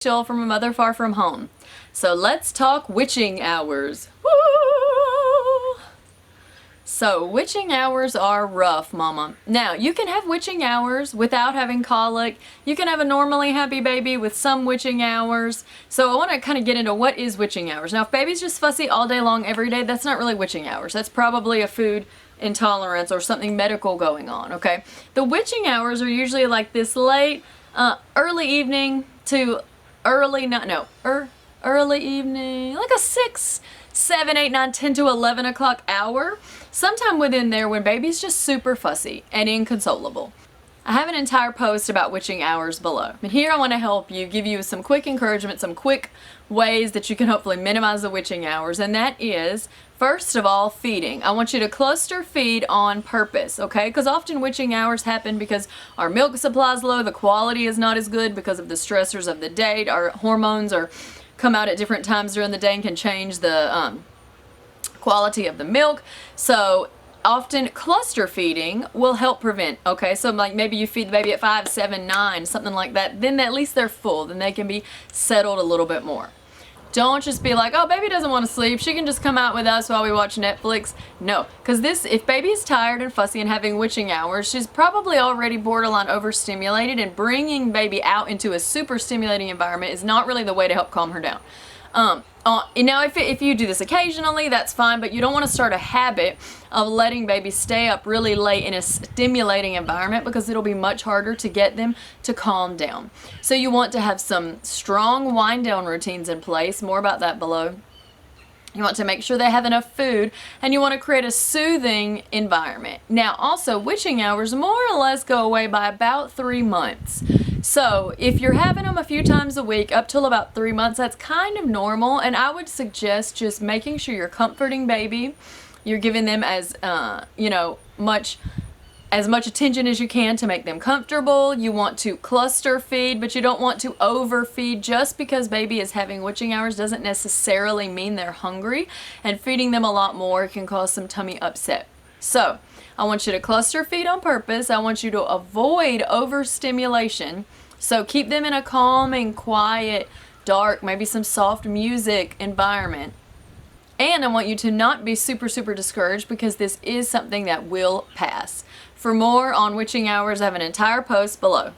Rachel from A Mother Far From Home. So let's talk witching hours. Woo! So witching hours are rough, mama. Now, you can have witching hours without having colic. You can have a normally happy baby with some witching hours. So I want to kind of get into what is witching hours. Now, if baby's just fussy all day long every day, that's not really witching hours. That's probably a food intolerance or something medical going on, okay? The witching hours are usually like this late, early evening to early evening, like a 6, 7, 8, 9, 10 to 11 o'clock hour. Sometime within there when baby's just super fussy and inconsolable. I have an entire post about witching hours below. And here I want to help you, give you some quick encouragement, some quick ways that you can hopefully minimize the witching hours. And that is, first of all, feeding. I want you to cluster feed on purpose, okay? Because often witching hours happen because our milk supply is low, the quality is not as good because of the stressors of the day. Our hormones come out at different times during the day and can change the quality of the milk. So often cluster feeding will help prevent, okay? So like maybe you feed the baby at 5, 7, 9, something like that. Then at least they're full. Then they can be settled a little bit more. Don't just be like, oh, baby doesn't want to sleep. She can just come out with us while we watch Netflix. No, because if baby is tired and fussy and having witching hours, she's probably already borderline overstimulated, and bringing baby out into a super stimulating environment is not really the way to help calm her down. Now, if you do this occasionally, that's fine, but you don't want to start a habit of letting baby stay up really late in a stimulating environment because it'll be much harder to get them to calm down. So you want to have some strong wind down routines in place. More about that below. You want to make sure they have enough food, and you want to create a soothing environment. Now, also, witching hours more or less go away by about 3 months. So if you're having them a few times a week up till about 3 months, that's kind of normal, and I would suggest just making sure you're comforting baby. You're giving them as much attention as you can to make them comfortable. You want to cluster feed, but you don't want to overfeed. Just because baby is having witching hours doesn't necessarily mean they're hungry, and feeding them a lot more can cause some tummy upset. So I want you to cluster feed on purpose. I want you to avoid overstimulation. So keep them in a calming, quiet, dark, maybe some soft music environment. And I want you to not be super, super discouraged, because this is something that will pass. For more on witching hours, I have an entire post below.